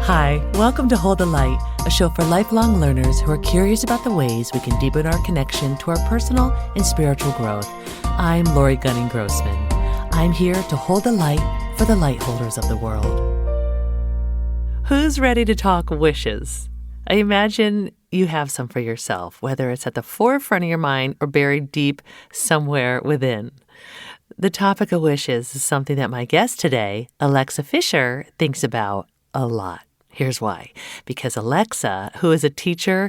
Hi, welcome to Hold the Light, a show for lifelong learners who are curious about the ways we can deepen our connection to our personal and spiritual growth. I'm Lori Gunning-Grossman. I'm here to hold the light for the light holders of the world. Who's ready to talk wishes? I imagine you have some for yourself, whether it's at the forefront of your mind or buried deep somewhere within. The topic of wishes is something that my guest today, Alexa Fischer, thinks about a lot. Here's why. Because Alexa, who is a teacher,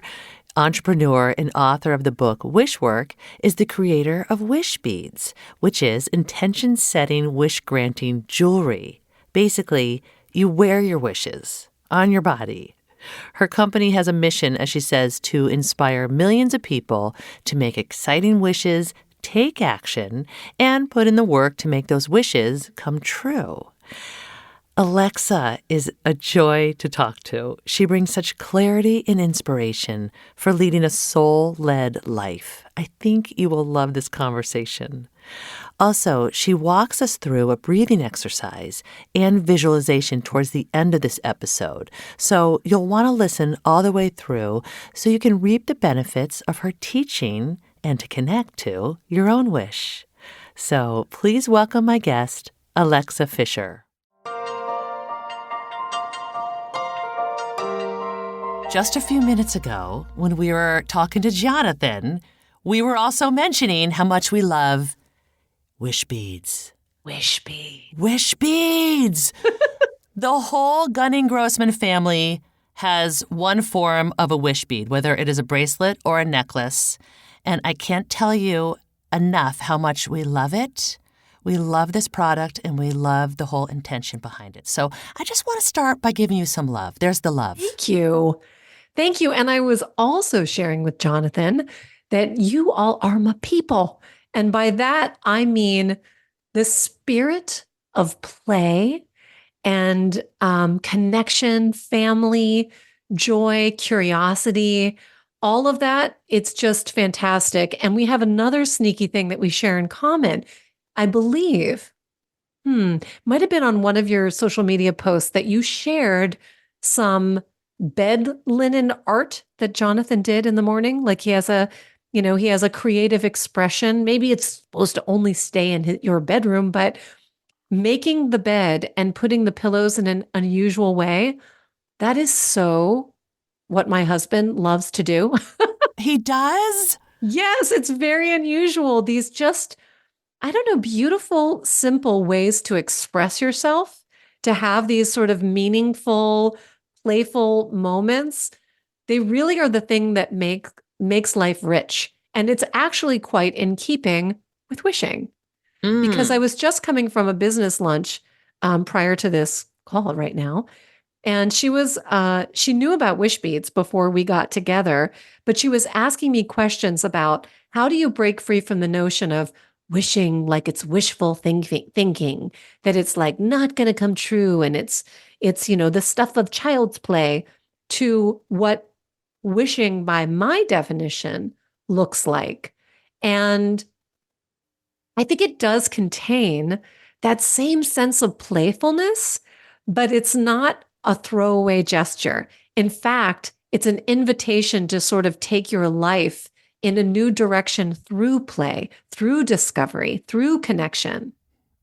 entrepreneur, and author of the book Wishwork, is the creator of Wishbeads, which is intention-setting, wish-granting jewelry. Basically, you wear your wishes on your body. Her company has a mission, as she says, to inspire millions of people to make exciting wishes, take action, and put in the work to make those wishes come true. Alexa is a joy to talk to. She brings such clarity and inspiration for leading a soul-led life. I think you will love this conversation. Also, she walks us through a breathing exercise and visualization towards the end of this episode. So you'll want to listen all the way through so you can reap the benefits of her teaching and to connect to your own wish. So please welcome my guest, Alexa Fischer. Just a few minutes ago, when we were talking to Jonathan, we were also mentioning how much we love Wishbeads. Wishbeads. Wishbeads! The whole Gunning-Grossman family has one form of a wish bead, whether it is a bracelet or a necklace. And I can't tell you enough how much we love it. We love this product, and we love the whole intention behind it. So I just want to start by giving you some love. There's the love. Thank you. Thank you. And I was also sharing with Jonathan that you all are my people. And by that, I mean the spirit of play and connection, family, joy, curiosity, all of that. It's just fantastic. And we have another sneaky thing that we share in common. I believe, might have been on one of your social media posts that you shared some bed linen art that Jonathan did in the morning. Like he has a creative expression. Maybe it's supposed to only stay in your bedroom, but making the bed and putting the pillows in an unusual way, that is so what my husband loves to do. He does? Yes, it's very unusual. These just, I don't know, beautiful, simple ways to express yourself, to have these sort of meaningful, playful moments. They really are the thing that makes life rich. And it's actually quite in keeping with wishing. Because I was just coming from a business lunch prior to this call right now. And she knew about Wishbeads before we got together, but she was asking me questions about how do you break free from the notion of wishing like it's wishful thinking, that it's like not going to come true. And it's, the stuff of child's play, to what wishing by my definition looks like. And I think it does contain that same sense of playfulness, but it's not a throwaway gesture. In fact, it's an invitation to sort of take your life in a new direction through play, through discovery, through connection.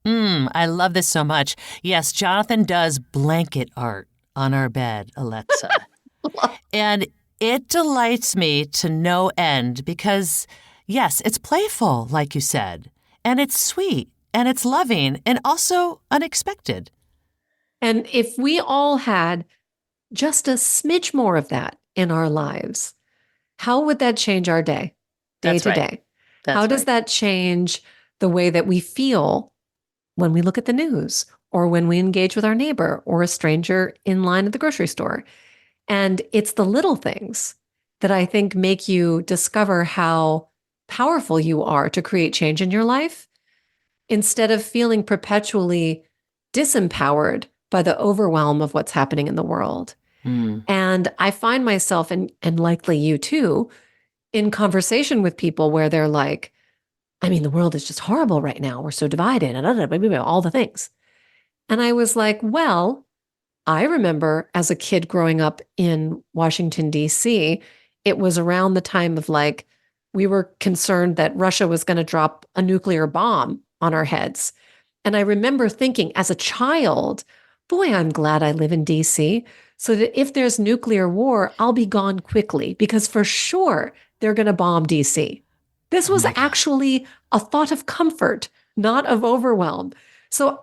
I love this so much. Yes, Jonathan does blanket art on our bed, Alexa. And it delights me to no end because, yes, it's playful, like you said, and it's sweet, and it's loving, and also unexpected. And if we all had just a smidge more of that in our lives, how would that change our day to day? How does that change the way that we feel when we look at the news or when we engage with our neighbor or a stranger in line at the grocery store? And it's the little things that I think make you discover how powerful you are to create change in your life instead of feeling perpetually disempowered by the overwhelm of what's happening in the world. And I find myself, and likely you too, in conversation with people where they're like, I mean, the world is just horrible right now. We're so divided, and all the things. And I was like, well, I remember as a kid growing up in Washington, D.C., it was around the time of like, we were concerned that Russia was going to drop a nuclear bomb on our heads. And I remember thinking as a child, boy, I'm glad I live in DC so that if there's nuclear war, I'll be gone quickly because for sure they're going to bomb DC. This Oh was my God. actually a thought of comfort, not of overwhelm. So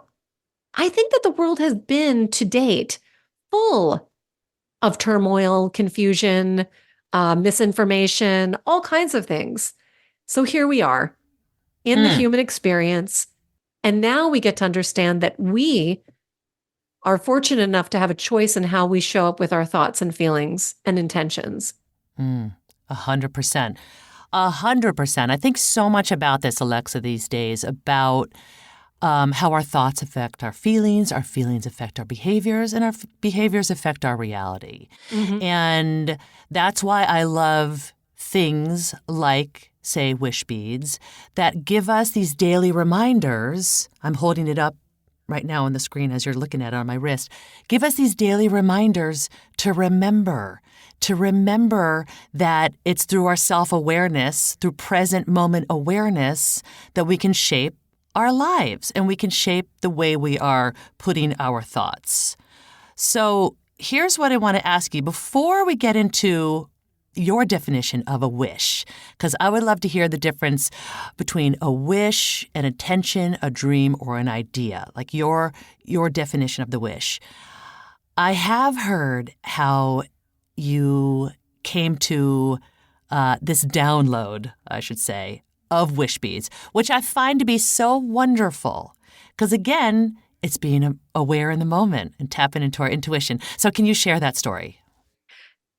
I think that the world has been to date full of turmoil, confusion, misinformation, all kinds of things. So here we are in the Mm, human experience. And now we get to understand that we are fortunate enough to have a choice in how we show up with our thoughts and feelings and intentions. 100%. 100%. I think so much about this, Alexa, these days, about how our thoughts affect our feelings affect our behaviors, and our behaviors affect our reality. Mm-hmm. And that's why I love things like, say, Wishbeads that give us these daily reminders. I'm holding it up right now on the screen as you're looking at it on my wrist. Give us these daily reminders to remember that it's through our self-awareness, through present moment awareness, that we can shape our lives and we can shape the way we are putting our thoughts. So here's what I want to ask you before we get into your definition of a wish, because I would love to hear the difference between a wish, an intention, a dream, or an idea, like your definition of the wish. I have heard how you came to this download, I should say, of Wishbeads, which I find to be so wonderful. Because again, it's being aware in the moment and tapping into our intuition. So can you share that story?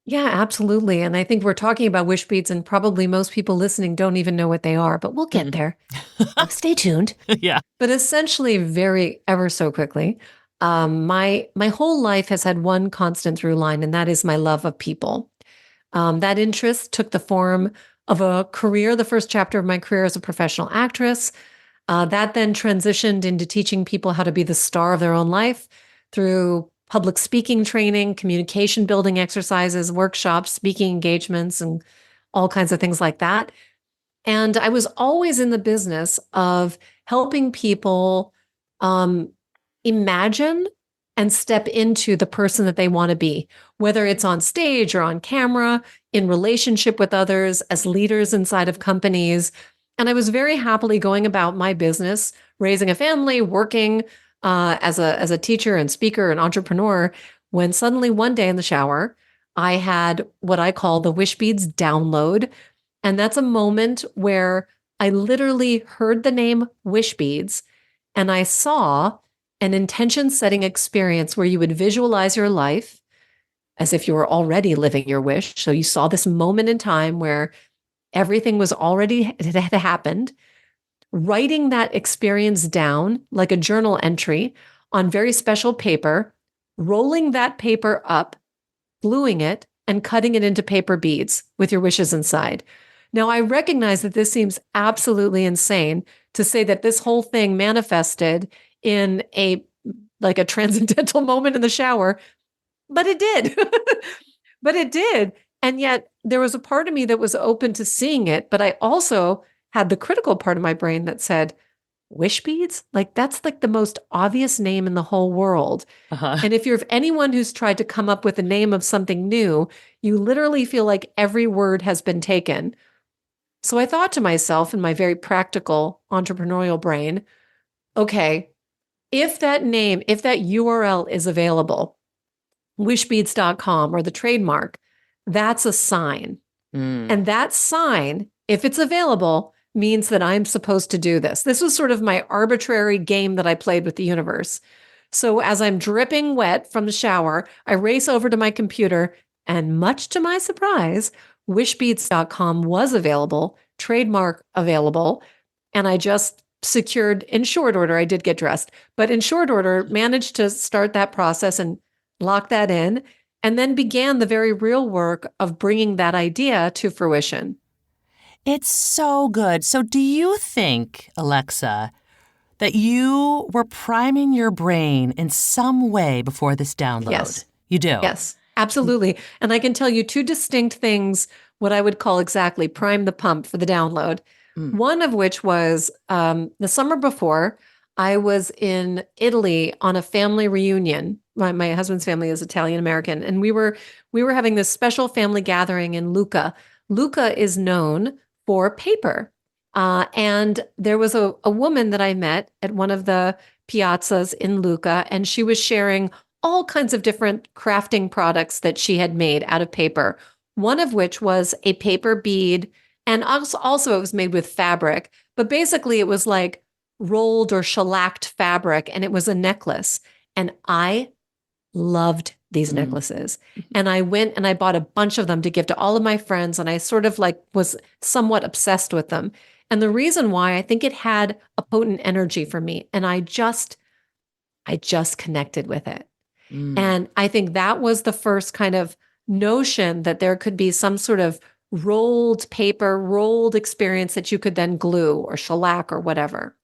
Yeah, absolutely. And I think we're talking about wish beads, and probably most people listening don't even know what they are, but we'll get Mm. there. Stay tuned. Yeah. But essentially, very ever so quickly, my whole life has had one constant through line, and that is my love of people. That interest took the form of a career, the first chapter of my career as a professional actress. That then transitioned into teaching people how to be the star of their own life through public speaking training, communication building exercises, workshops, speaking engagements, and all kinds of things like that. And I was always in the business of helping people um, imagine and step into the person that they want to be, whether it's on stage or on camera, in relationship with others, as leaders inside of companies. And I was very happily going about my business, raising a family, working as a teacher and speaker and entrepreneur, when suddenly one day in the shower, I had what I call the Wishbeads download. And that's a moment where I literally heard the name Wishbeads and I saw an intention setting experience where you would visualize your life as if you were already living your wish. So you saw this moment in time where everything was already, it had happened, writing that experience down like a journal entry on very special paper, rolling that paper up, gluing it, and cutting it into paper beads with your wishes inside. Now, I recognize that this seems absolutely insane to say that this whole thing manifested in a transcendental moment in the shower, but it did. But it did. And yet there was a part of me that was open to seeing it, but I also had the critical part of my brain that said, wish beads? Like that's like the most obvious name in the whole world. Uh-huh. And if you're anyone who's tried to come up with a name of something new, you literally feel like every word has been taken. So I thought to myself in my very practical entrepreneurial brain, okay, if that name, if that URL is available, wishbeads.com or the trademark, that's a sign. Mm. And that sign, if it's available, means that I'm supposed to do this. This was sort of my arbitrary game that I played with the universe. So as I'm dripping wet from the shower, I race over to my computer, and much to my surprise, wishbeads.com was available, trademark available, and I just secured in short order. I did get dressed, but in short order, managed to start that process and lock that in, and then began the very real work of bringing that idea to fruition. It's so good. So do you think, Alexa, that you were priming your brain in some way before this download. Yes. You do? Yes, absolutely. And I can tell you two distinct things, what I would call exactly prime the pump for the download. One of which was the summer before, I was in Italy on a family reunion. My husband's family is Italian American, and we were having this special family gathering in Lucca. Lucca is known for paper. And there was a woman that I met at one of the piazzas in Lucca, and she was sharing all kinds of different crafting products that she had made out of paper. One of which was a paper bead, and also it was made with fabric, but basically it was like rolled or shellacked fabric, and it was a necklace. And I loved these necklaces. And I went and I bought a bunch of them to give to all of my friends, and I sort of like was somewhat obsessed with them. And the reason why, I think it had a potent energy for me, and I just connected with it. And I think that was the first kind of notion that there could be some sort of rolled paper, rolled experience that you could then glue or shellac or whatever.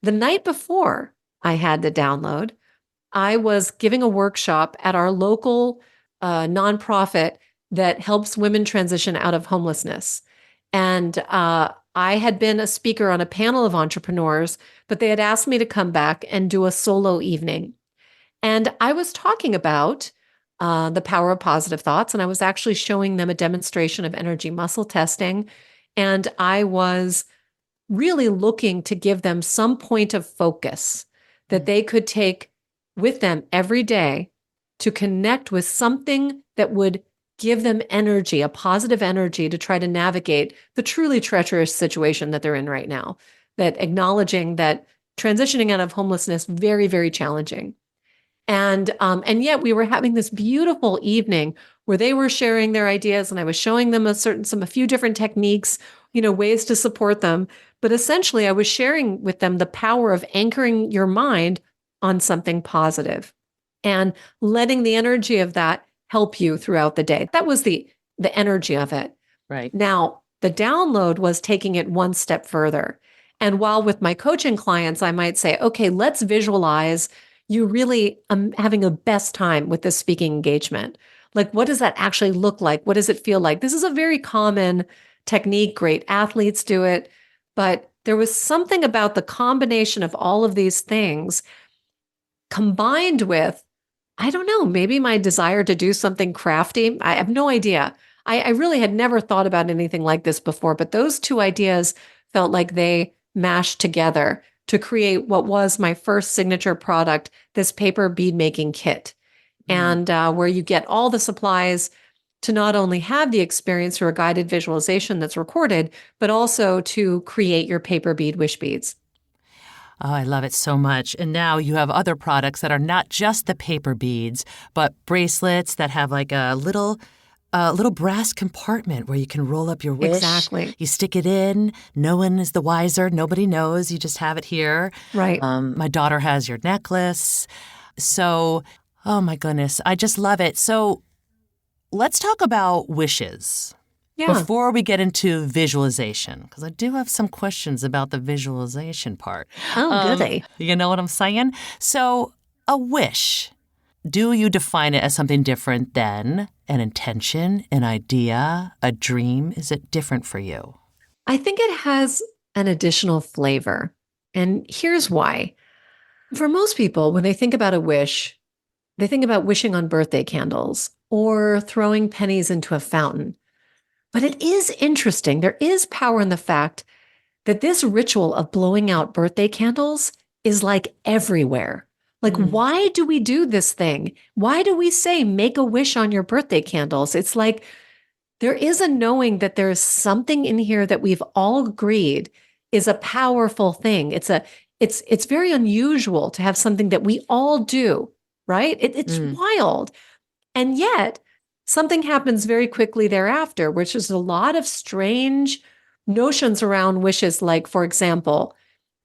The night before I had the download, I was giving a workshop at our local nonprofit that helps women transition out of homelessness. And I had been a speaker on a panel of entrepreneurs, but they had asked me to come back and do a solo evening. And I was talking about the power of positive thoughts, and I was actually showing them a demonstration of energy muscle testing. And I was really looking to give them some point of focus that they could take with them every day to connect with something that would give them energy, a positive energy to try to navigate the truly treacherous situation that they're in right now, that acknowledging that transitioning out of homelessness, very, very challenging. And yet we were having this beautiful evening where they were sharing their ideas, and I was showing them a few different techniques, ways to support them. But essentially I was sharing with them the power of anchoring your mind on something positive and letting the energy of that help you throughout the day. That was the energy of it. Right. Now, the download was taking it one step further. And while with my coaching clients, I might say, okay, let's visualize you really having a best time with this speaking engagement. Like, what does that actually look like? What does it feel like? This is a very common technique. Great athletes do it. But there was something about the combination of all of these things combined with, I don't know, maybe my desire to do something crafty. I have no idea. I really had never thought about anything like this before, but those two ideas felt like they mashed together to create what was my first signature product, this paper bead making kit. And where you get all the supplies to not only have the experience through a guided visualization that's recorded, but also to create your paper bead wish beads. Oh, I love it so much. And now you have other products that are not just the paper beads, but bracelets that have like a little brass compartment where you can roll up your wish. Exactly. You stick it in. No one is the wiser. Nobody knows. You just have it here. Right. My daughter has your necklace. So, oh my goodness, I just love it. So let's talk about wishes. Yeah. Before we get into visualization, because I do have some questions about the visualization part. Oh, goody. You know what I'm saying? So a wish, do you define it as something different than an intention, an idea, a dream? Is it different for you? I think it has an additional flavor. And here's why. For most people, when they think about a wish, they think about wishing on birthday candles or throwing pennies into a fountain. But it is interesting. There is power in the fact that this ritual of blowing out birthday candles is like everywhere. Like, why do we do this thing? Why do we say make a wish on your birthday candles? It's like there is a knowing that there's something in here that we've all agreed is a powerful thing. It's very unusual to have something that we all do, right? It's wild. And yet something happens very quickly thereafter, which is a lot of strange notions around wishes. Like, for example,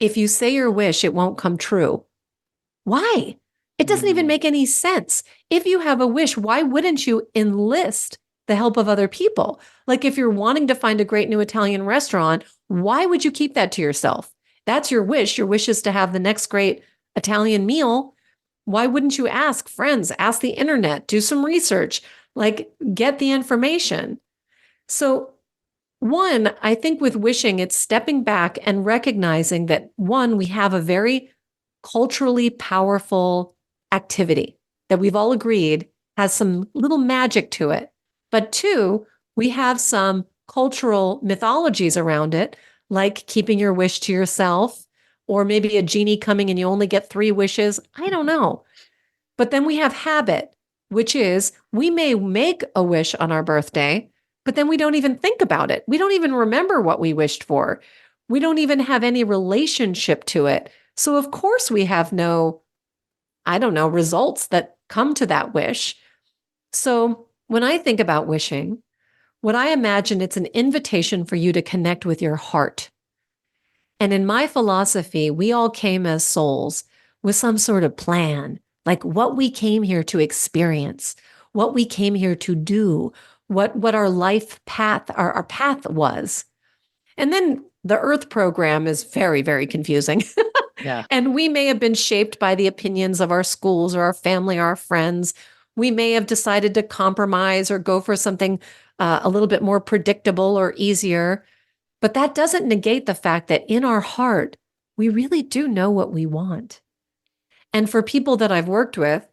if you say your wish, it won't come true. Why? It doesn't even make any sense. If you have a wish, why wouldn't you enlist the help of other people? Like if you're wanting to find a great new Italian restaurant, why would you keep that to yourself? that's your wish. Your wish is to have the next great Italian meal. Why wouldn't you ask friends, ask the internet, do some research, like get the information? So, one, I think with wishing, it's stepping back and recognizing that one, we have a very culturally powerful activity that we've all agreed has some little magic to it. But two, we have some cultural mythologies around it, like keeping your wish to yourself, or maybe a genie coming and you only get 3 wishes. I don't know. But then we have habit, which is we may make a wish on our birthday, but then we don't even think about it. We don't even remember what we wished for. We don't even have any relationship to it. So, of course, we have no, I don't know, results that come to that wish. So, when I think about wishing, what I imagine, it's an invitation for you to connect with your heart. And in my philosophy, we all came as souls with some sort of plan, like what we came here to experience, what we came here to do, what our life path, our path was. And then the Earth program is very, very confusing. Yeah. And we may have been shaped by the opinions of our schools or our family or our friends. We may have decided to compromise or go for something a little bit more predictable or easier. But that doesn't negate the fact that in our heart, we really do know what we want. And for people that I've worked with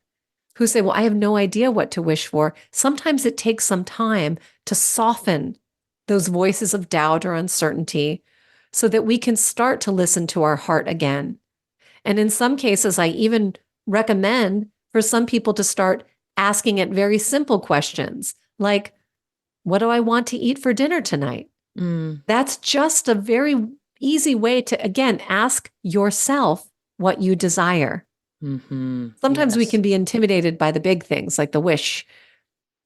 who say, well, I have no idea what to wish for, sometimes it takes some time to soften those voices of doubt or uncertainty so that we can start to listen to our heart again. And in some cases, I even recommend for some people to start asking it very simple questions like, what do I want to eat for dinner tonight? That's just a very easy way to, again, ask yourself what you desire. Sometimes we can be intimidated by the big things like the wish.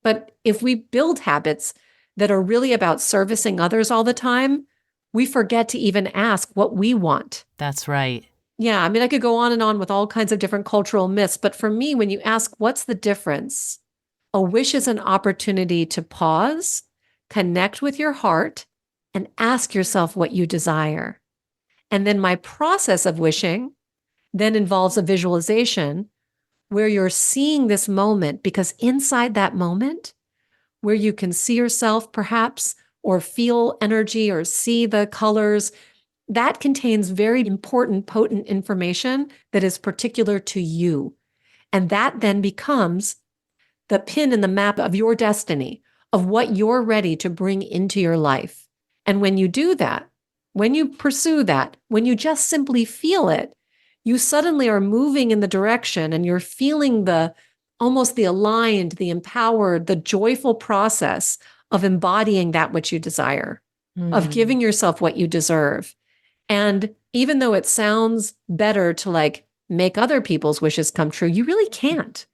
But if we build habits that are really about servicing others all the time, we forget to even ask what we want. That's right. Yeah, I mean, I could go on and on with all kinds of different cultural myths. But for me, when you ask what's the difference, a wish is an opportunity to pause, connect with your heart, and ask yourself what you desire. And then my process of wishing then involves a visualization where you're seeing this moment, because inside that moment, where you can see yourself perhaps, or feel energy or see the colors, that contains very important, potent information that is particular to you. And that then becomes the pin in the map of your destiny, of what you're ready to bring into your life. And when you do that, when you pursue that, when you just simply feel it, you suddenly are moving in the direction and you're feeling the almost the aligned, the empowered, the joyful process of embodying that which you desire, of giving yourself what you deserve. And even though it sounds better to like make other people's wishes come true, you really can't.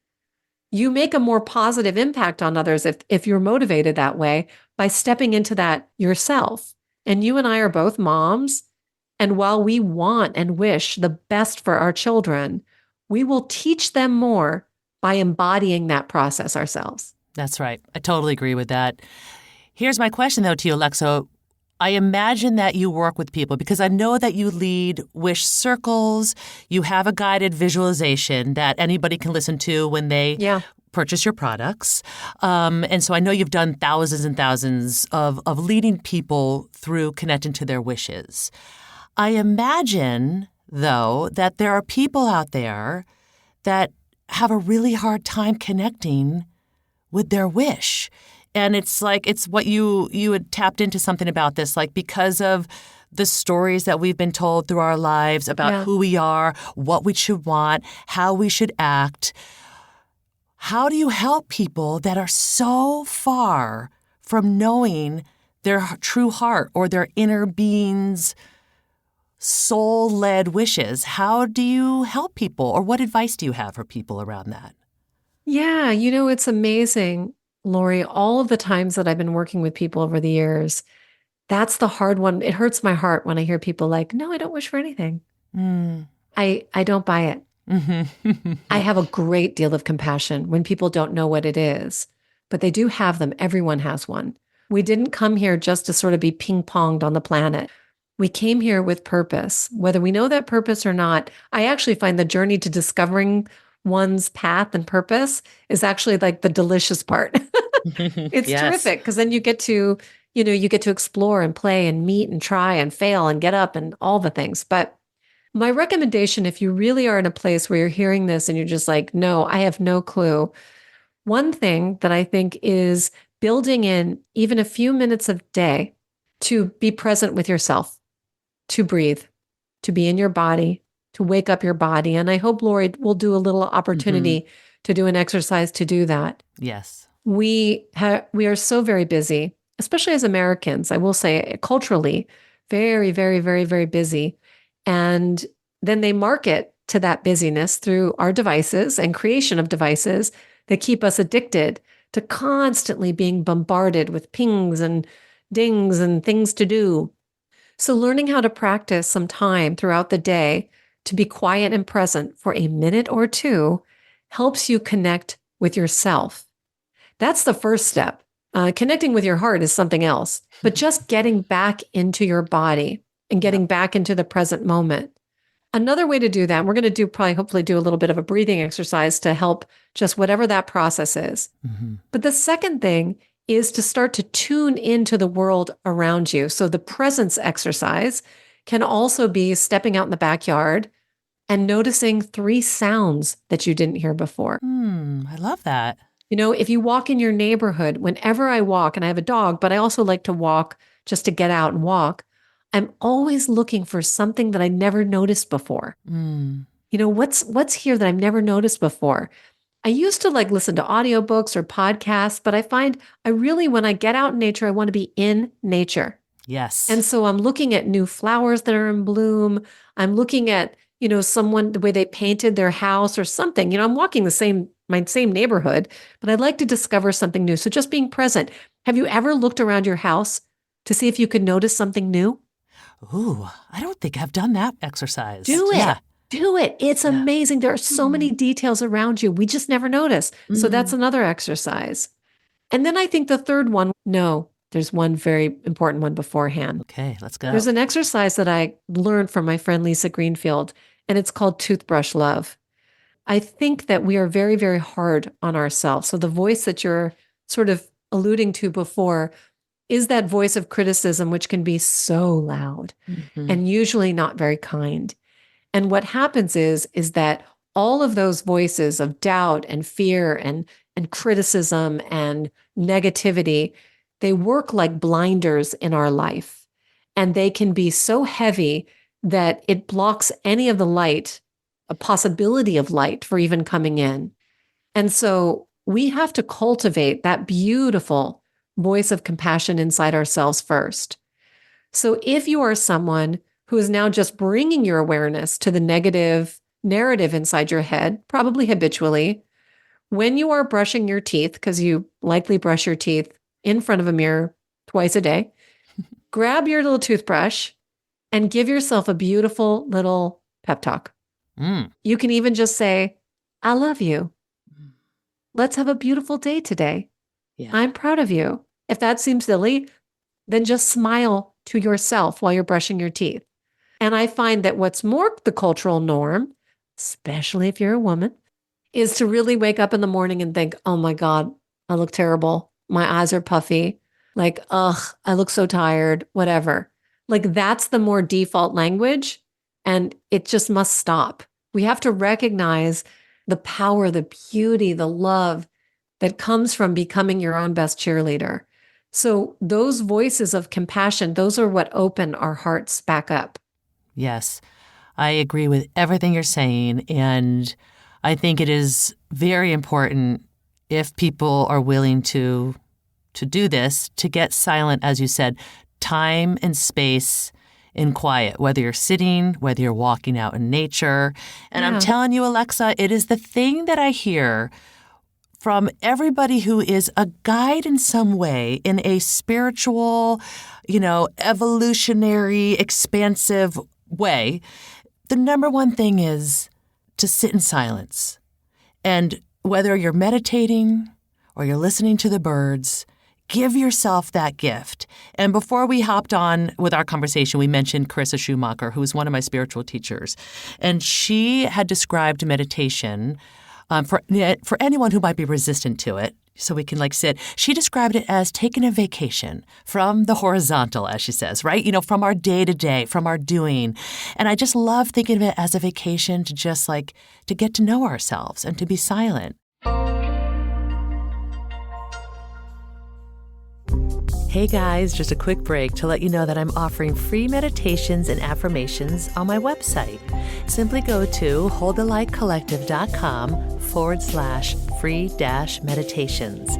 You make a more positive impact on others if you're motivated that way by stepping into that yourself. And you and I are both moms. And while we want and wish the best for our children, we will teach them more by embodying that process ourselves. That's right. I totally agree with that. Here's my question, though, to you, Alexa. I imagine that you work with people because I know that you lead wish circles. You have a guided visualization that anybody can listen to when they purchase your products. And so I know you've done thousands and thousands of leading people through connecting to their wishes. I imagine, though, that there are people out there that have a really hard time connecting with their wish. And it's like, it's what you had tapped into something about this, like because of the stories that we've been told through our lives about who we are, what we should want, how we should act. How do you help people that are so far from knowing their true heart or their inner being's soul-led wishes? How do you help people, or what advice do you have for people around that? Yeah, it's amazing, Lori, all of the times that I've been working with people over the years, that's the hard one. It hurts my heart when I hear people like, no, I don't wish for anything. I don't buy it. I have a great deal of compassion when people don't know what it is, but they do have them. Everyone has one. We didn't come here just to sort of be ping-ponged on the planet. We came here with purpose, whether we know that purpose or not. I actually find the journey to discovering one's path and purpose is actually like the delicious part. It's Yes. terrific because then you get to explore and play and meet and try and fail and get up and all the things. But my recommendation, if you really are in a place where you're hearing this and you're just like, no, I have no clue. One thing that I think is building in even a few minutes of day to be present with yourself, to breathe, to be in your body, to wake up your body. And I hope Lori will do a little opportunity to do an exercise to do that. Yes. We are so very busy, especially as Americans. I will say culturally, very, very, very, very busy. And then they market to that busyness through our devices and creation of devices that keep us addicted to constantly being bombarded with pings and dings and things to do. So learning how to practice some time throughout the day to be quiet and present for a minute or two helps you connect with yourself. That's the first step. Connecting with your heart is something else, but just getting back into your body and getting back into the present moment. Another way to do that, we're going to hopefully do a little bit of a breathing exercise to help just whatever that process is. But the second thing is to start to tune into the world around you. So the presence exercise can also be stepping out in the backyard and noticing 3 sounds that you didn't hear before. I love that. If you walk in your neighborhood, whenever I walk, and I have a dog, but I also like to walk just to get out and walk, I'm always looking for something that I never noticed before. What's here that I've never noticed before? I used to listen to audiobooks or podcasts, but I find when I get out in nature, I want to be in nature. Yes. And so I'm looking at new flowers that are in bloom. I'm looking at, someone, the way they painted their house or something. I'm walking my same neighborhood, but I'd like to discover something new. So just being present. Have you ever looked around your house to see if you could notice something new? Ooh, I don't think I've done that exercise. Do it. Yeah. Do it. It's amazing. There are so many details around you. We just never notice. So that's another exercise. And then I think the third one, no, there's one very important one beforehand. Okay, let's go. There's an exercise that I learned from my friend Lisa Greenfield, and it's called toothbrush love. I think that we are very, very hard on ourselves. So the voice that you're sort of alluding to before is that voice of criticism, which can be so loud and usually not very kind. And what happens is that all of those voices of doubt and fear and criticism and negativity, they work like blinders in our life. And they can be so heavy that it blocks any of the light, a possibility of light for even coming in. And so we have to cultivate that beautiful voice of compassion inside ourselves first. So if you are someone who is now just bringing your awareness to the negative narrative inside your head, probably habitually, when you are brushing your teeth, because you likely brush your teeth in front of a mirror twice a day, grab your little toothbrush and give yourself a beautiful little pep talk. You can even just say, I love you. Let's have a beautiful day today. Yeah. I'm proud of you. If that seems silly, then just smile to yourself while you're brushing your teeth. And I find that what's more the cultural norm, especially if you're a woman, is to really wake up in the morning and think, oh my God, I look terrible. My eyes are puffy. I look so tired, whatever. That's the more default language, and it just must stop. We have to recognize the power, the beauty, the love that comes from becoming your own best cheerleader. So those voices of compassion, those are what open our hearts back up. Yes, I agree with everything you're saying. And I think it is very important, if people are willing to do this, to get silent, as you said, time and space in quiet, whether you're sitting, whether you're walking out in nature. And I'm telling you, Alexa, it is the thing that I hear from everybody who is a guide in some way, in a spiritual, evolutionary, expansive way. The number one thing is to sit in silence. And whether you're meditating or you're listening to the birds, Give yourself that gift. And before we hopped on with our conversation, we mentioned Carissa Schumacher, who is one of my spiritual teachers. And she had described meditation for anyone who might be resistant to it. So we can sit. She described it as taking a vacation from the horizontal, as she says, right? From our day to day, from our doing. And I just love thinking of it as a vacation to just to get to know ourselves and to be silent. Hey guys, just a quick break to let you know that I'm offering free meditations and affirmations on my website. Simply go to holdthelightcollective.com/free-meditations.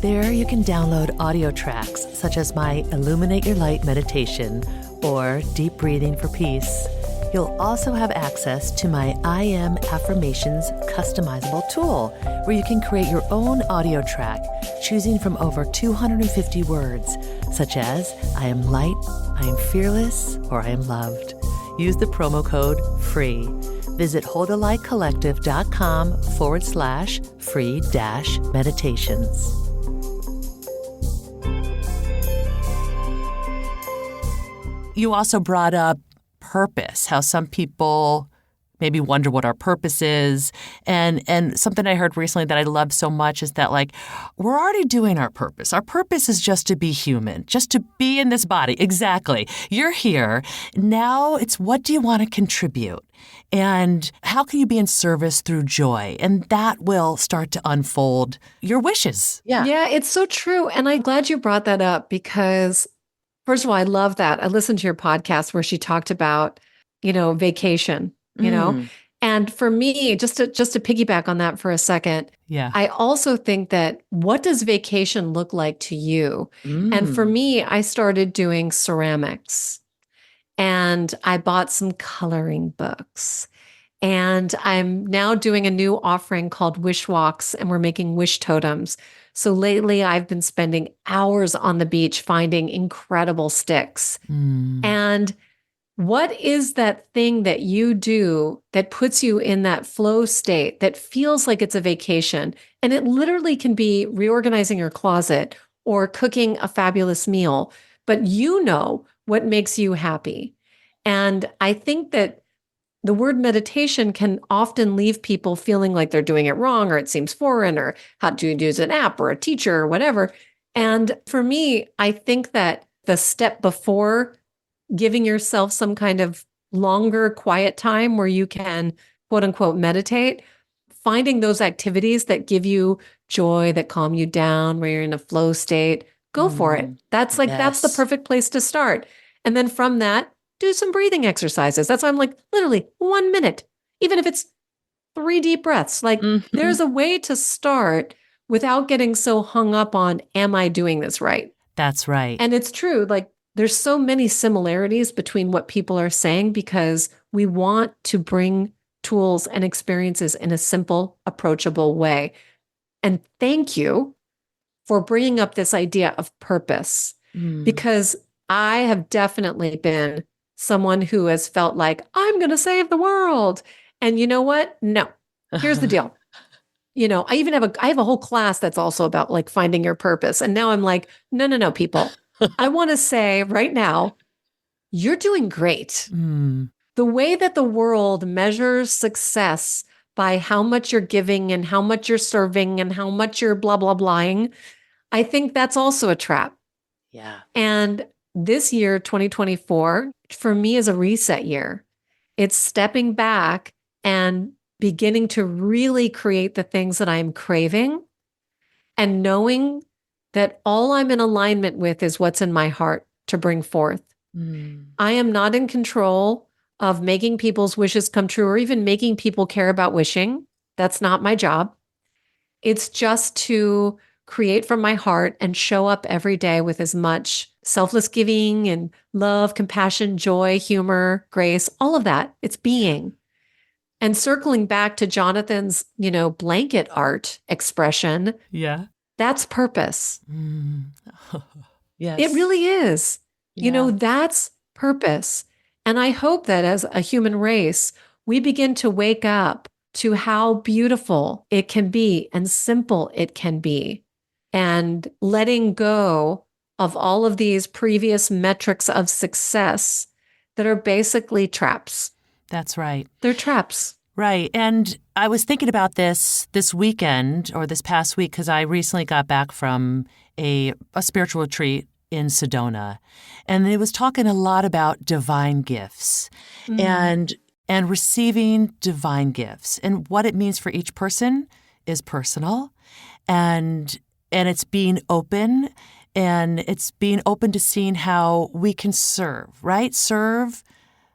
There you can download audio tracks such as my Illuminate Your Light meditation or Deep Breathing for Peace. You'll also have access to my I Am Affirmations customizable tool, where you can create your own audio track, choosing from over 250 words, such as I am light, I am fearless, or I am loved. Use the promo code FREE. Visit holdthelightcollective.com/free-meditations. You also brought up purpose, how some people maybe wonder what our purpose is. And something I heard recently that I love so much is that we're already doing our purpose. Our purpose is just to be human, just to be in this body. Exactly. You're here. Now it's what do you want to contribute? And how can you be in service through joy? And that will start to unfold your wishes. Yeah, it's so true. And I'm glad you brought that up because first of all, I love that. I listened to your podcast where she talked about, vacation, and for me, just to piggyback on that for a second, I also think that what does vacation look like to you? And for me, I started doing ceramics and I bought some coloring books. And I'm now doing a new offering called Wish Walks, and we're making wish totems. So lately, I've been spending hours on the beach finding incredible sticks. And what is that thing that you do that puts you in that flow state that feels like it's a vacation? And it literally can be reorganizing your closet or cooking a fabulous meal, but you know what makes you happy. And I think that the word meditation can often leave people feeling like they're doing it wrong, or it seems foreign, or how do you use an app or a teacher or whatever. And for me, I think that the step before giving yourself some kind of longer quiet time where you can quote unquote meditate, finding those activities that give you joy, that calm you down, where you're in a flow state, go for it. That's that's the perfect place to start. And then from that, do some breathing exercises. That's why I'm literally 1 minute, even if it's 3 deep breaths. There's a way to start without getting so hung up on, am I doing this right? That's right. And it's true. There's so many similarities between what people are saying because we want to bring tools and experiences in a simple, approachable way. And thank you for bringing up this idea of purpose, because I have definitely been someone who has felt like I'm going to save the world. And you know what? No, here's the deal. I have a whole class that's also about finding your purpose. And now I'm no, people, I want to say right now, you're doing great. The way that the world measures success by how much you're giving and how much you're serving and how much you're blah, blah, blahing, I think that's also a trap. Yeah. And this year, 2024, for me is a reset year. It's stepping back and beginning to really create the things that I'm craving and knowing that all I'm in alignment with is what's in my heart to bring forth. I am not in control of making people's wishes come true or even making people care about wishing. That's not my job. It's just to create from my heart and show up every day with as much selfless giving and love, compassion, joy, humor, grace, all of that. It's being. And circling back to Jonathan's, blanket art expression. Yeah. That's purpose. Yes. It really is. Yeah. That's purpose. And I hope that as a human race, we begin to wake up to how beautiful it can be and simple it can be. and letting go of all of these previous metrics of success that are basically traps. That's right. They're traps. Right. And I was thinking about this weekend or this past week because I recently got back from a spiritual retreat in Sedona. And it was talking a lot about divine gifts and receiving divine gifts. And what it means for each person is personal. And it's being open. And it's being open to seeing how we can serve, right? Serve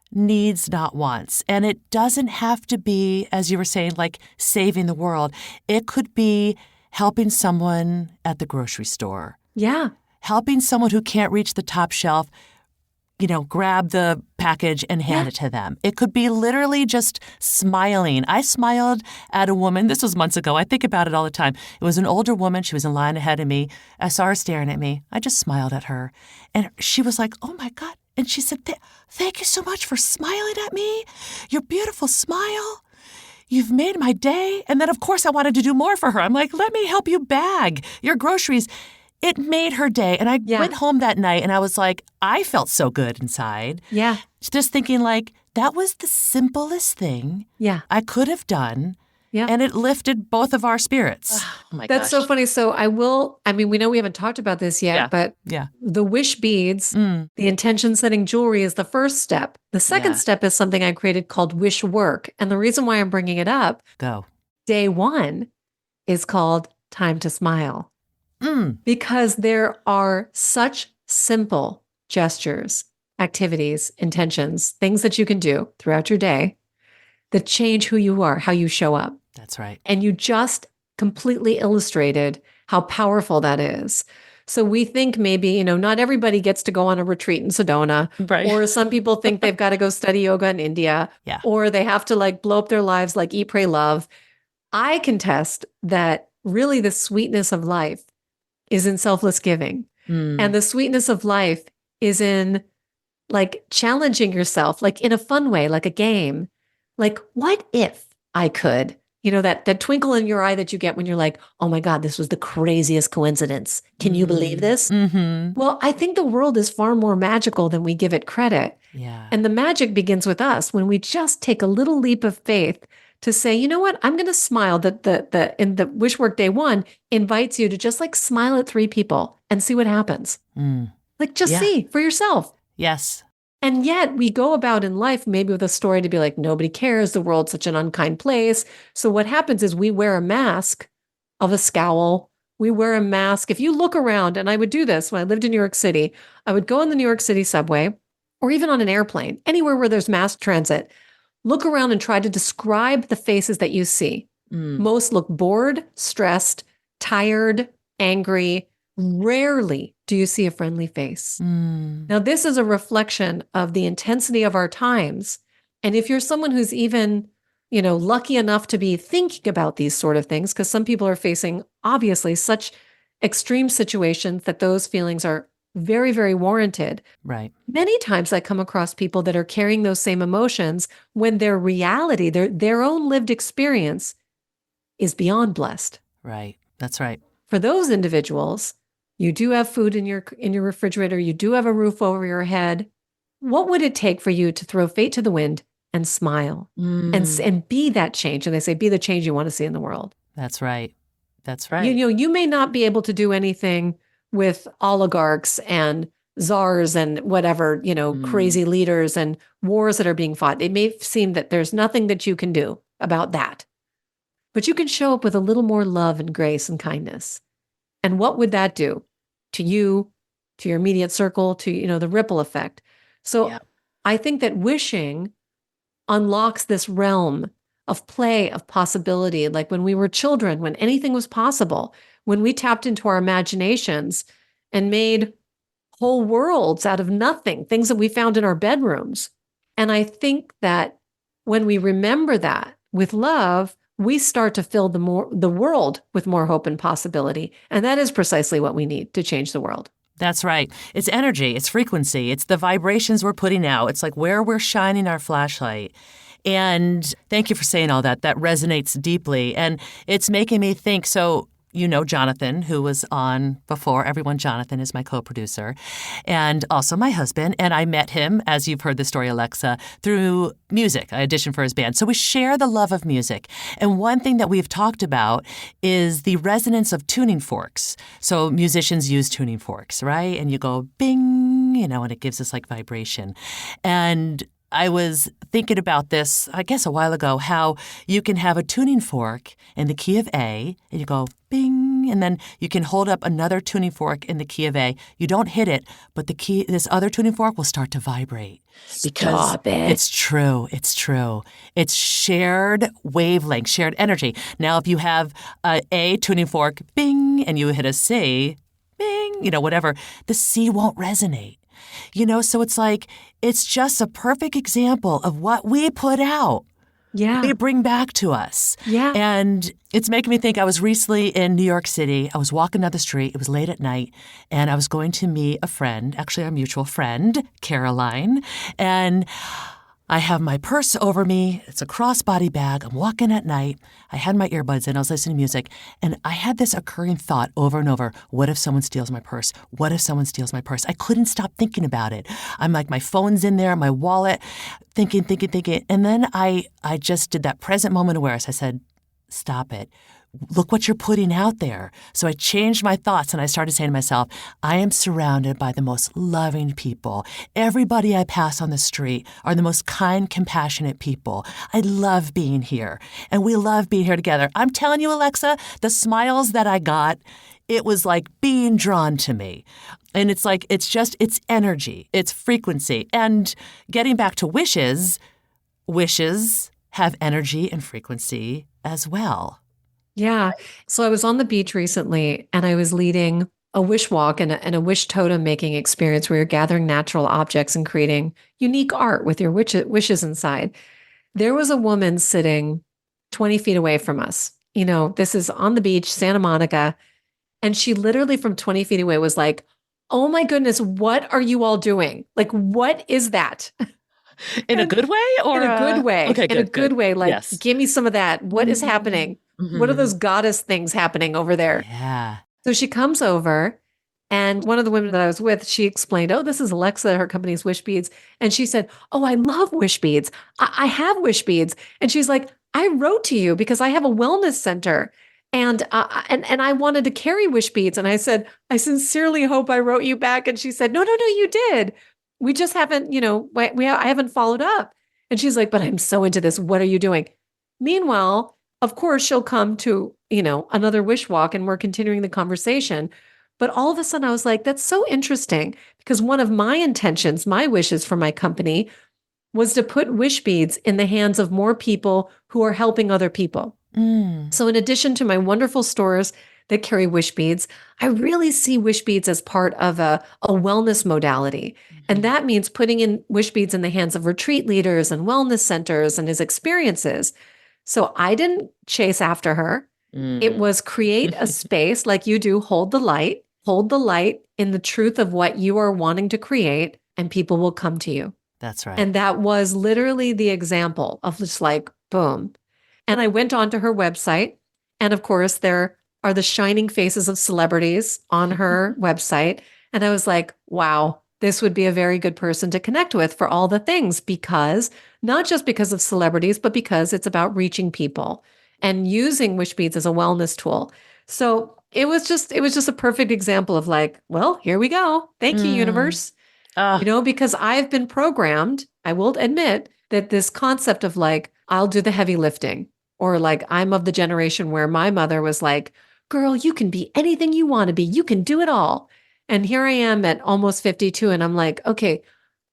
needs, not wants. And it doesn't have to be, as you were saying, like saving the world. It could be helping someone at the grocery store. Yeah. Helping someone who can't reach the top shelf, grab the package and hand it to them. It could be literally just smiling. I smiled at a woman. This was months ago. I think about it all the time. It was an older woman. She was in line ahead of me. I saw her staring at me. I just smiled at her. And she was like, oh my God. And she said, thank you so much for smiling at me. Your beautiful smile. You've made my day. And then, of course, I wanted to do more for her. I'm like, let me help you bag your groceries. It made her day. And I went home that night and I was like, I felt so good inside. Yeah. Just thinking like, that was the simplest thing I could have done. Yeah. And it lifted both of our spirits. Oh my gosh. That's so funny. So we know we haven't talked about this yet, but the Wishbeads, the intention setting jewelry is the first step. The second step is something I created called Wishwork. And the reason why I'm bringing it up, day one is called Time to Smile. Because there are such simple gestures, activities, intentions, things that you can do throughout your day that change who you are, how you show up. That's right. And you just completely illustrated how powerful that is. So we think maybe, not everybody gets to go on a retreat in Sedona. Right. Or some people think they've got to go study yoga in India. Yeah. Or they have to blow up their lives like Eat, Pray, Love. I contest that really the sweetness of life is in selfless giving. And the sweetness of life is in challenging yourself, in a fun way, like a game. What if I could? That twinkle in your eye that you get when you're like, oh my God, this was the craziest coincidence. Can you believe this? Well, I think the world is far more magical than we give it credit. Yeah. And the magic begins with us when we just take a little leap of faith to say, you know what, I'm going to smile. In the Wishwork Day 1 invites you to just smile at 3 people and see what happens. See for yourself. Yes. And yet we go about in life maybe with a story to be like, nobody cares. The world's such an unkind place. So what happens is we wear a mask of a scowl. We wear a mask. If you look around, and I would do this when I lived in New York City, I would go on the New York City subway or even on an airplane, anywhere where there's mass transit, look around and try to describe the faces that you see. Most look bored, stressed, tired, angry. Rarely do you see a friendly face. Now, this is a reflection of the intensity of our times. And if you're someone who's even, lucky enough to be thinking about these sort of things, because some people are facing obviously such extreme situations that those feelings are very, very warranted. Right. Many times I come across people that are carrying those same emotions when their reality, their own lived experience is beyond blessed. Right. That's right. For those individuals, you do have food in your refrigerator. You do have a roof over your head. What would it take for you to throw fate to the wind and smile and be that change? And they say, be the change you want to see in the world. That's right. That's right. You may not be able to do anything with oligarchs and czars and whatever, crazy leaders and wars that are being fought. It may seem that there's nothing that you can do about that. But you can show up with a little more love and grace and kindness. And what would that do to you, to your immediate circle, to, the ripple effect? So I think that wishing unlocks this realm of play, of possibility. Like when we were children, when anything was possible, when we tapped into our imaginations and made whole worlds out of nothing, things that we found in our bedrooms. And I think that when we remember that with love, we start to fill the world with more hope and possibility. And that is precisely what we need to change the world. That's right. It's energy. It's frequency. It's the vibrations we're putting out. It's like where we're shining our flashlight. And thank you for saying all that. That resonates deeply. And it's making me think, so, you know Jonathan, who was on before. Everyone, Jonathan is my co-producer and also my husband. And I met him, as you've heard the story, Alexa, through music. I auditioned for his band. So we share the love of music. And one thing that we've talked about is the resonance of tuning forks. So musicians use tuning forks, right? And you go bing, and it gives us like vibration. And I was thinking about this, I guess, a while ago, how you can have a tuning fork in the key of A, and you go bing, and then you can hold up another tuning fork in the key of A. You don't hit it, but this other tuning fork will start to vibrate. Because Stop it. It's true. It's true. It's shared wavelength, shared energy. Now, if you have a tuning fork, bing, and you hit a C, bing, whatever, the C won't resonate. So it's just a perfect example of what we put out. Yeah. They bring back to us. Yeah. And it's making me think, I was recently in New York City. I was walking down the street. It was late at night. And I was going to meet a friend, actually our mutual friend, Caroline. And I have my purse over me. It's a crossbody bag. I'm walking at night. I had my earbuds in. I was listening to music. And I had this occurring thought over and over. What if someone steals my purse? What if someone steals my purse? I couldn't stop thinking about it. I'm like, my phone's in there, my wallet, thinking. And then I just did that present moment awareness. I said, stop it. Look what you're putting out there. So I changed my thoughts and I started saying to myself, I am surrounded by the most loving people. Everybody I pass on the street are the most kind, compassionate people. I love being here. And we love being here together. I'm telling you, Alexa, the smiles that I got, it was like being drawn to me. And it's energy, it's frequency. And getting back to wishes have energy and frequency as well. Yeah. So I was on the beach recently and I was leading a wish walk and a wish totem making experience where you're gathering natural objects and creating unique art with your wishes inside. There was a woman sitting 20 feet away from us. This is on the beach, Santa Monica. And she literally from 20 feet away was like, oh my goodness, what are you all doing? Like, what is that? In a good way or? In a good way. Okay, in a good way. Like, yes. Give me some of that. What is happening? Mm-hmm. What are those goddess things happening over there? Yeah. So she comes over and one of the women that I was with, she explained, oh, this is Alexa, her company's Wishbeads. And she said, oh, I love Wishbeads. I have Wishbeads. And she's like, I wrote to you because I have a wellness center and I wanted to carry Wishbeads. And I said, I sincerely hope I wrote you back. And she said, no, you did. We just haven't, I haven't followed up. And she's like, but I'm so into this. What are you doing? Meanwhile, of course, she'll come to, another wish walk and we're continuing the conversation. But all of a sudden I was like, that's so interesting because one of my intentions, my wishes for my company was to put Wishbeads in the hands of more people who are helping other people. So in addition to my wonderful stores that carry Wishbeads, I really see Wishbeads as part of a wellness modality. And that means putting in Wishbeads in the hands of retreat leaders and wellness centers and his experiences. So I didn't chase after her. It was create a space like you do, hold the light in the truth of what you are wanting to create, and people will come to you. That's right. And that was literally the example of just like, boom. And I went onto her website. And of course, there are the shining faces of celebrities on her website. And I was like, wow, this would be a very good person to connect with for all the things, because not just because of celebrities, but because it's about reaching people and using Wishbeads as a wellness tool. So it was just a perfect example of like, well, here we go. Thank you, universe. Because I've been programmed, I will admit that this concept of like, I'll do the heavy lifting, or like, I'm of the generation where my mother was like, girl, you can be anything you want to be. You can do it all. And here I am at almost 52. And I'm like, okay,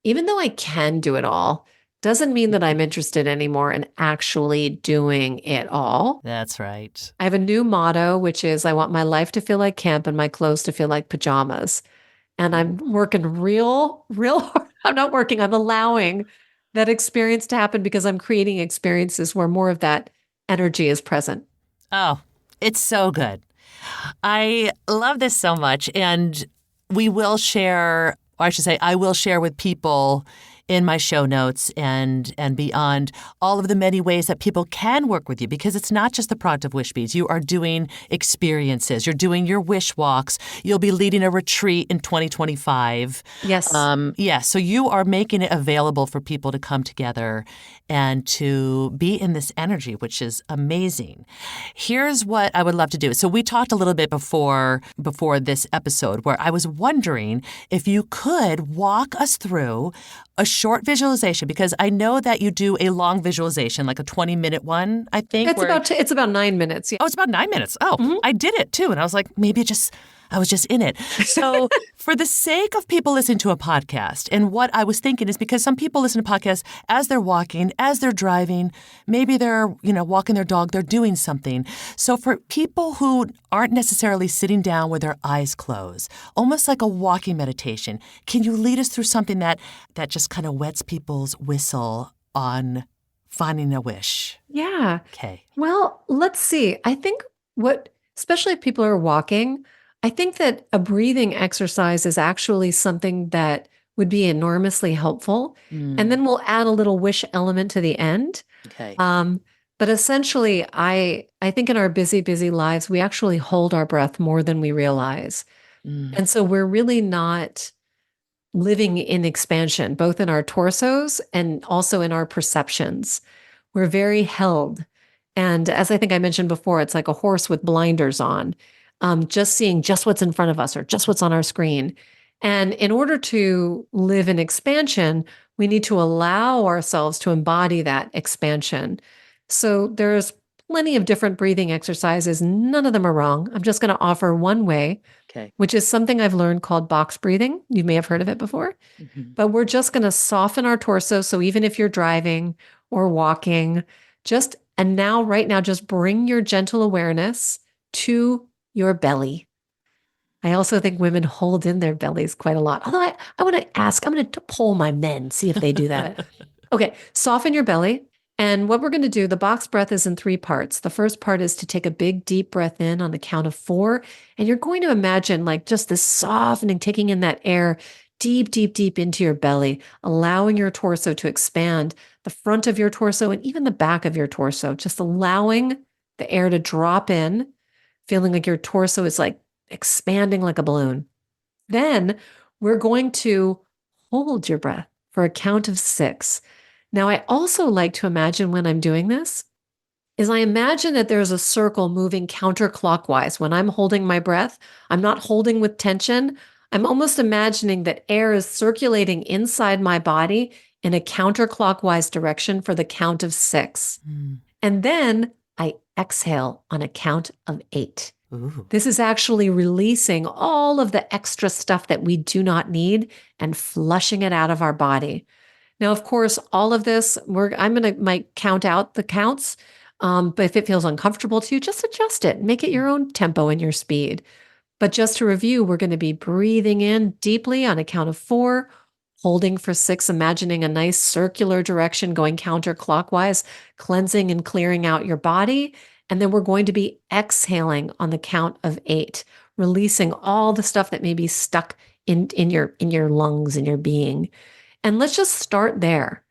even though I can do it all, doesn't mean that I'm interested anymore in actually doing it all. That's right. I have a new motto, which is I want my life to feel like camp and my clothes to feel like pajamas. And I'm working real hard. I'm allowing that experience to happen because I'm creating experiences where more of that energy is present. Oh, it's so good. I love this so much. And we will share, or I should say, I will share with people in my show notes and beyond all of the many ways that people can work with you, because it's not just the product of Wishbeads. You are doing experiences. You're doing your wish walks. You'll be leading a retreat in 2025. Yes. So you are making it available for people to come together and to be in this energy, which is amazing. Here's what I would love to do. So we talked a little bit before this episode where I was wondering if you could walk us through a short visualization, because I know that you do a long visualization, like a 20-minute one, I think. It's about 9 minutes. Yeah. Oh, it's about 9 minutes. Oh, I did it too. And I was like, I was just in it. So for the sake of people listening to a podcast, and what I was thinking is, because some people listen to podcasts as they're walking, as they're driving, maybe they're, walking their dog, they're doing something. So for people who aren't necessarily sitting down with their eyes closed, almost like a walking meditation, can you lead us through something that just kind of wets people's whistle on finding a wish? Yeah. Okay. Well, let's see. I think especially if people are walking, I think that a breathing exercise is actually something that would be enormously helpful. And then we'll add a little wish element to the end. Okay. But essentially, I think in our busy, busy lives, we actually hold our breath more than we realize. And so we're really not living in expansion, both in our torsos and also in our perceptions. We're very held. And as I think I mentioned before, it's like a horse with blinders on. Just seeing just what's in front of us or just what's on our screen. And in order to live in expansion, we need to allow ourselves to embody that expansion. So there's plenty of different breathing exercises. None of them are wrong. I'm just going to offer one way, which is something I've learned called box breathing. You may have heard of it before, but we're just going to soften our torso. So even if you're driving or walking, right now, just bring your gentle awareness to your belly. I also think women hold in their bellies quite a lot. Although I want to ask, I'm going to poll my men, see if they do that. Okay, soften your belly. And what we're going to do, the box breath is in 3 parts. The first part is to take a big, deep breath in on the count of 4. And you're going to imagine like just this softening, taking in that air deep, deep, deep into your belly, allowing your torso to expand, the front of your torso and even the back of your torso, just allowing the air to drop in, feeling like your torso is like expanding like a balloon. Then we're going to hold your breath for a count of 6. Now, I also like to imagine when I'm doing this, I imagine that there's a circle moving counterclockwise. When I'm holding my breath, I'm not holding with tension. I'm almost imagining that air is circulating inside my body in a counterclockwise direction for the count of 6. And then I exhale on a count of 8. Ooh. This is actually releasing all of the extra stuff that we do not need and flushing it out of our body. Now, of course, all of this, might count out the counts, but if it feels uncomfortable to you, just adjust it. Make it your own tempo and your speed. But just to review, we're going to be breathing in deeply on a count of 4, holding for 6, imagining a nice circular direction going counterclockwise, cleansing and clearing out your body. And then we're going to be exhaling on the count of 8, releasing all the stuff that may be stuck in your lungs, in your being. And let's just start there.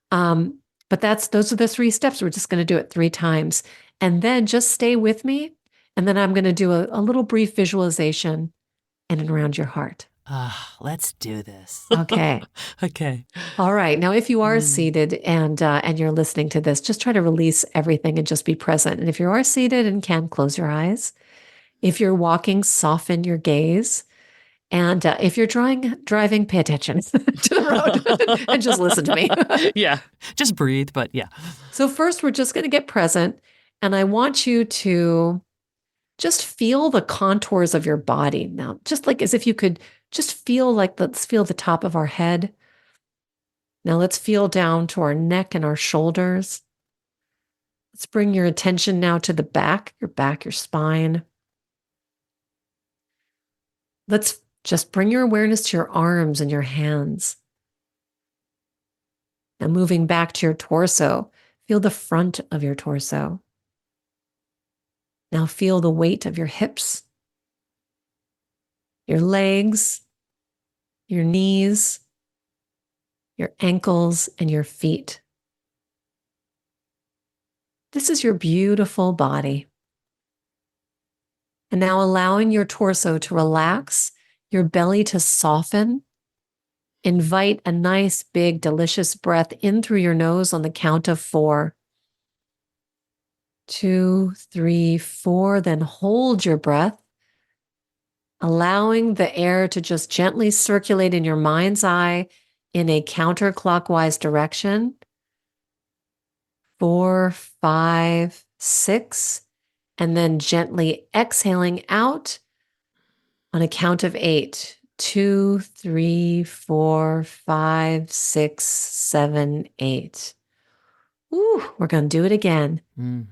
But those are the 3 steps. We're just going to do it 3 times. And then just stay with me. And then I'm going to do a little brief visualization in and around your heart. Let's do this. Okay. Okay. All right. Now, if you are seated and you're listening to this, just try to release everything and just be present. And if you are seated and can, close your eyes. If you're walking, soften your gaze. And if you're driving, pay attention to the road and just listen to me. Yeah. Just breathe, but yeah. So first, we're just going to get present. And I want you to just feel the contours of your body. Now, just like as if you could just feel let's feel the top of our head. Now let's feel down to our neck and our shoulders. Let's bring your attention now to the back, your spine. Let's just bring your awareness to your arms and your hands. Now moving back to your torso, feel the front of your torso. Now feel the weight of your hips, your legs, your knees, your ankles, and your feet. This is your beautiful body. And now allowing your torso to relax, your belly to soften. Invite a nice, big, delicious breath in through your nose on the count of 4. 2, 3, 4. Then hold your breath, allowing the air to just gently circulate in your mind's eye in a counterclockwise direction. 4, 5, 6. And then gently exhaling out on a count of 8. 2, 3, 4, 5, 6, 7, 8. Ooh, we're going to do it again.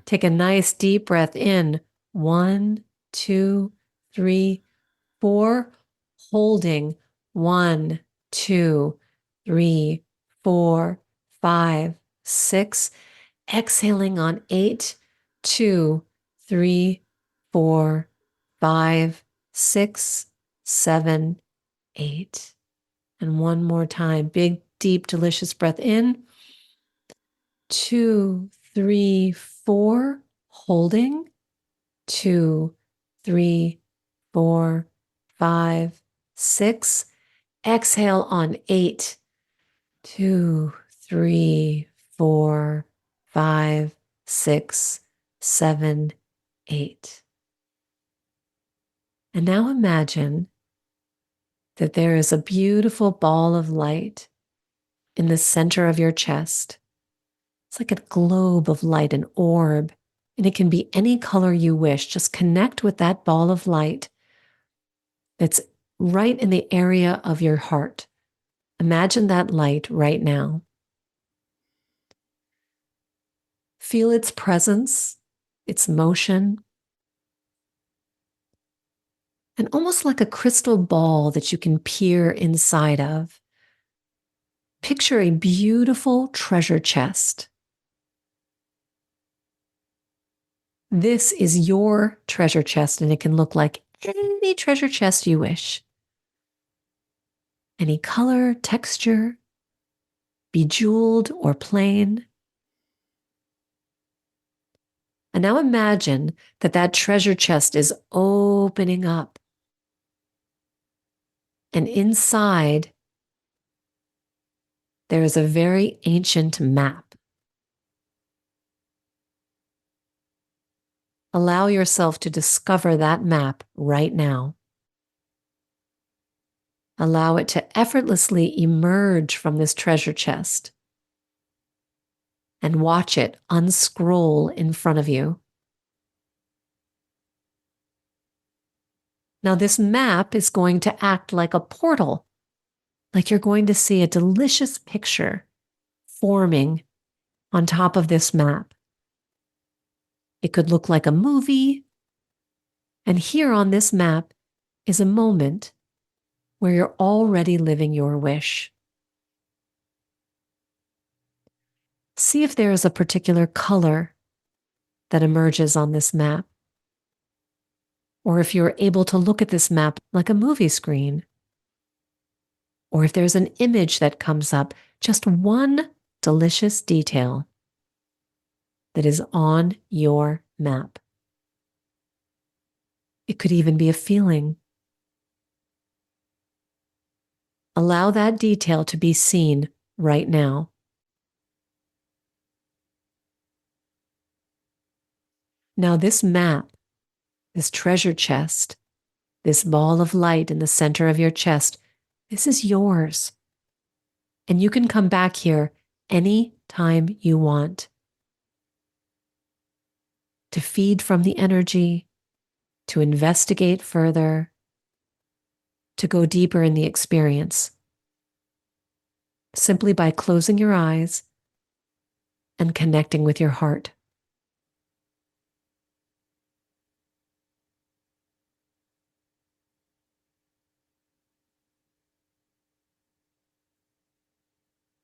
Take a nice deep breath in. 1, 2, 3, 4. Holding. 1, 2, 3, 4, 5, 6. Exhaling on 8. 2, 3, 4, 5, 6, 7, 8. And one more time. Big, deep, delicious breath in. 2, 3, 4. Holding. 2, 3, 4, 5, 6. Exhale on 8. 2, 3, 4, 5, 6, 7, 8. And now imagine that there is a beautiful ball of light in the center of your chest. It's like a globe of light, an orb, and it can be any color you wish. Just connect with that ball of light that's right in the area of your heart. Imagine that light right now. Feel its presence, its motion, and almost like a crystal ball that you can peer inside of. Picture a beautiful treasure chest. This is your treasure chest, and it can look like any treasure chest you wish. Any color, texture, bejeweled or plain. And now imagine that that treasure chest is opening up. And inside, there is a very ancient map. Allow yourself to discover that map right now. Allow it to effortlessly emerge from this treasure chest and watch it unscroll in front of you. Now, this map is going to act like a portal, like you're going to see a delicious picture forming on top of this map. It could look like a movie. And here on this map is a moment where you're already living your wish. See if there is a particular color that emerges on this map. Or if you're able to look at this map like a movie screen. Or if there's an image that comes up, just one delicious detail that is on your map. It could even be a feeling. Allow that detail to be seen right now. Now, this map, this treasure chest, this ball of light in the center of your chest, this is yours. And you can come back here any time you want to feed from the energy, to investigate further, to go deeper in the experience, simply by closing your eyes and connecting with your heart.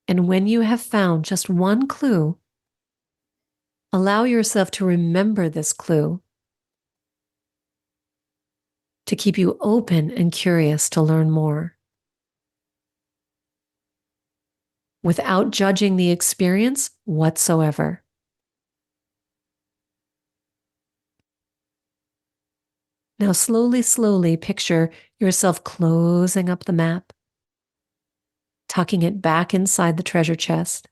And when you have found just one clue, allow yourself to remember this clue, to keep you open and curious to learn more. without judging the experience whatsoever. Now, slowly, slowly picture yourself closing up the map, tucking it back inside the treasure chest,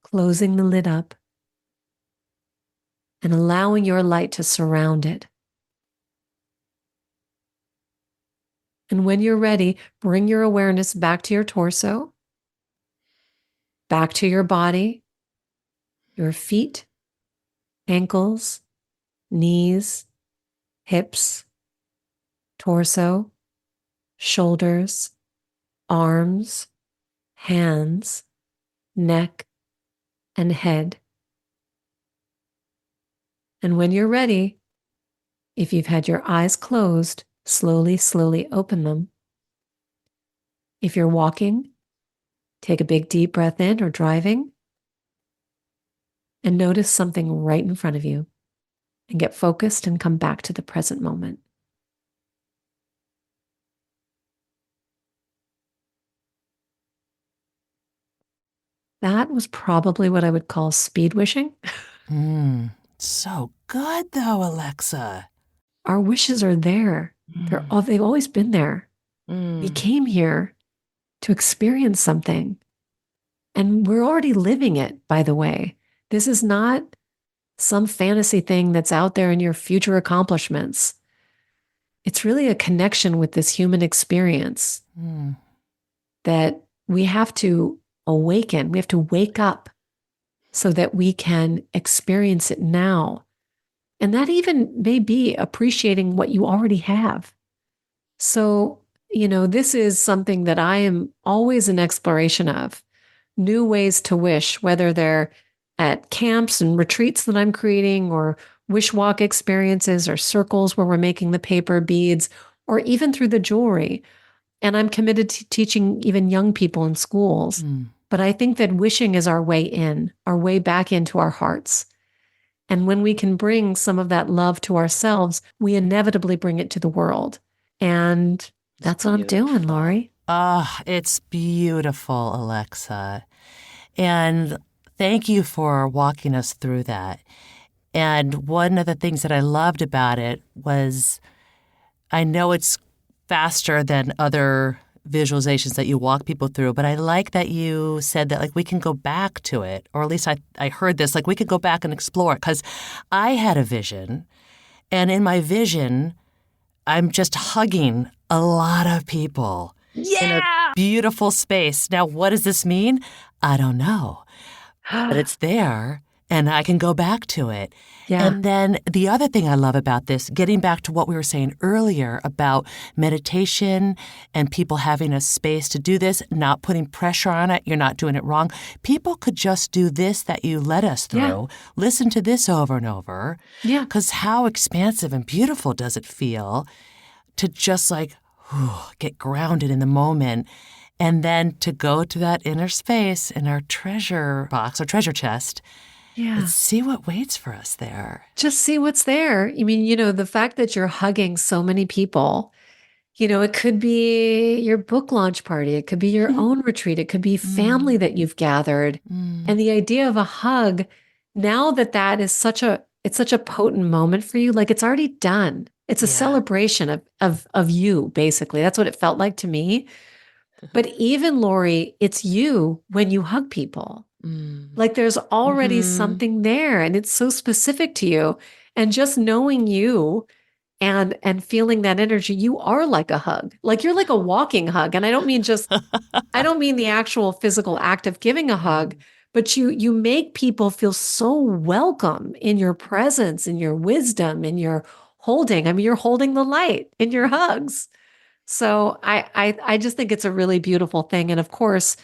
closing the lid up, and allowing your light to surround it. And when you're ready, bring your awareness back to your torso, back to your body, your feet, ankles, knees, hips, torso, shoulders, arms, hands, neck, and head. And when you're ready, if you've had your eyes closed, slowly, slowly open them. If you're walking, take a big deep breath in, or driving, and notice something right in front of you, and get focused and come back to the present moment. That was probably what I would call speed wishing. So good, though, Alexa. Our wishes are there. They've always been there. We came here to experience something. And we're already living it, by the way. This is not some fantasy thing that's out there in your future accomplishments. It's really a connection with this human experience that we have to awaken. We have to wake up so that we can experience it now. And that even may be appreciating what you already have. So, this is something that I am always in exploration of. New ways to wish, whether they're at camps and retreats that I'm creating, or wish walk experiences, or circles where we're making the paper beads, or even through the jewelry. And I'm committed to teaching even young people in schools. But I think that wishing is our way in, our way back into our hearts. And when we can bring some of that love to ourselves, we inevitably bring it to the world. And that's what I'm doing, Lori. It's beautiful, Alexa. And thank you for walking us through that. And one of the things that I loved about it was, I know it's faster than other visualizations that you walk people through, but I like that you said that, we can go back to it, or at least I heard this, we could go back and explore it, because I had a vision, and in my vision, I'm just hugging a lot of people in a beautiful space. Now, what does this mean? I don't know, but it's there, and I can go back to it. Yeah. And then the other thing I love about this, getting back to what we were saying earlier about meditation and people having a space to do this, not putting pressure on it, you're not doing it wrong. People could just do this that you led us through, listen to this over and over. Yeah. Because how expansive and beautiful does it feel to just get grounded in the moment, and then to go to that inner space in our treasure box or treasure chest. Yeah. And see what waits for us there. Just see what's there. I mean, the fact that you're hugging so many people, it could be your book launch party. It could be your own retreat. It could be family that you've gathered. And the idea of a hug, now that is such a potent moment for you. It's already done. It's a celebration of you, basically. That's what it felt like to me. But even, Lori, it's you when you hug people. There's already something there, and it's so specific to you. And just knowing you and feeling that energy, you are like a hug. You're like a walking hug. And I don't mean the actual physical act of giving a hug, but you make people feel so welcome in your presence, in your wisdom, in your holding. I mean, you're holding the light in your hugs. So I just think it's a really beautiful thing. And of course,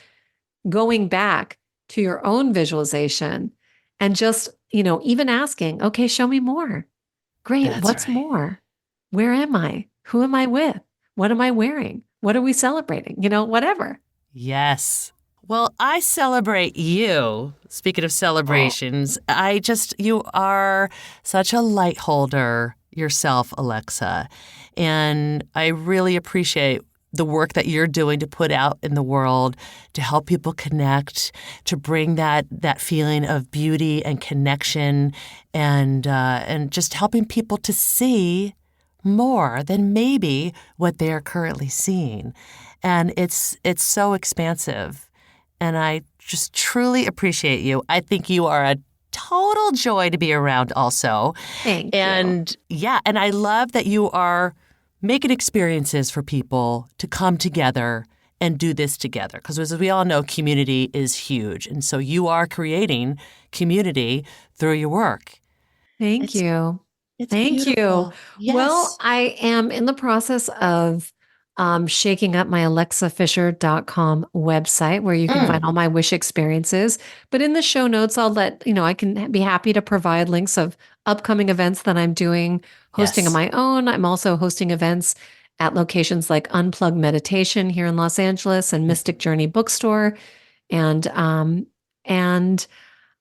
going back to your own visualization and just, even asking, okay, show me more. Great. That's What's right. more? Where am I? Who am I with? What am I wearing? What are we celebrating? Whatever. Yes. Well, I celebrate you. Speaking of celebrations, you are such a light holder yourself, Alexa. And I really appreciate the work that you're doing to put out in the world to help people connect, to bring that feeling of beauty and connection, and just helping people to see more than maybe what they are currently seeing. And it's so expansive. And I just truly appreciate you. I think you are a total joy to be around also. Thank you. And and I love that you are making experiences for people to come together and do this together. Because as we all know, community is huge. And so you are creating community through your work. Thank you. It's Thank beautiful. you. Yes. Well, I am in the process of shaking up my alexafisher.com website where you can find all my wish experiences. But in the show notes, I'll I can be happy to provide links of upcoming events that I'm doing, hosting on my own. I'm also hosting events at locations like Unplugged Meditation here in Los Angeles and Mystic Journey Bookstore. And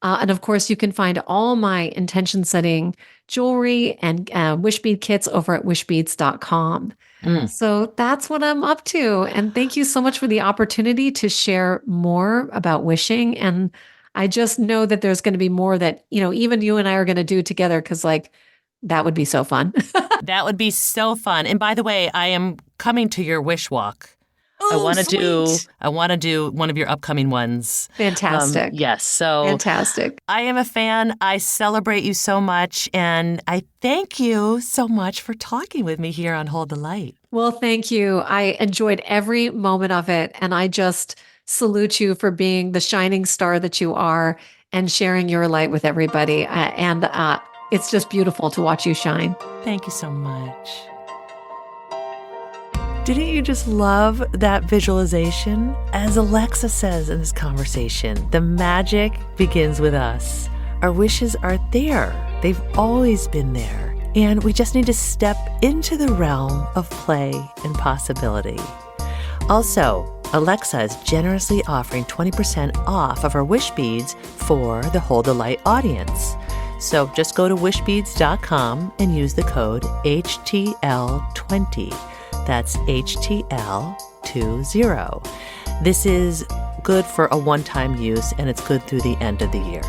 of course, you can find all my intention setting jewelry and wish bead kits over at wishbeads.com. So that's what I'm up to. And thank you so much for the opportunity to share more about wishing. And I just know that there's going to be more that, even you and I are going to do together because that would be so fun. That would be so fun. And by the way, I am coming to your wish walk. Oh, I want to sweet. do one of your upcoming ones. Fantastic. Yes. So fantastic. I am a fan. I celebrate you so much. And I thank you so much for talking with me here on Hold the Light. Well, thank you. I enjoyed every moment of it. And I just salute you for being the shining star that you are and sharing your light with everybody. And it's just beautiful to watch you shine. Thank you so much. Didn't you just love that visualization? As Alexa says in this conversation, the magic begins with us. Our wishes are there. They've always been there. And we just need to step into the realm of play and possibility. Also, Alexa is generously offering 20% off of her wish beads for the Hold the Light audience. So just go to wishbeads.com and use the code HTL20. That's HTL20. This is good for a one-time use, and it's good through the end of the year.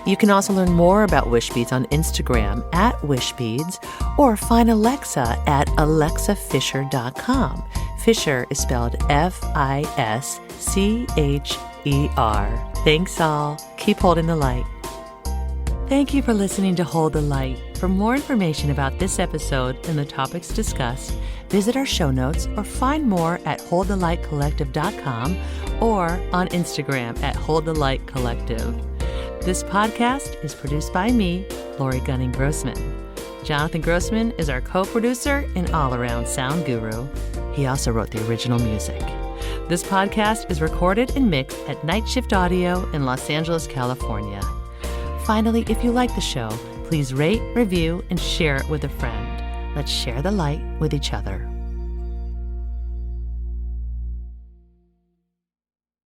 You can also learn more about Wishbeads on Instagram at Wishbeads, or find Alexa at alexafisher.com. Fisher is spelled Fischer. Thanks all. Keep holding the light. Thank you for listening to Hold the Light. For more information about this episode and the topics discussed, visit our show notes or find more at holdthelightcollective.com or on Instagram at holdthelightcollective. This podcast is produced by me, Lori Gunning Grossman. Jonathan Grossman is our co-producer and all-around sound guru. He also wrote the original music. This podcast is recorded and mixed at Night Shift Audio in Los Angeles, California. Finally, if you like the show, please rate, review, and share it with a friend. Let's share the light with each other.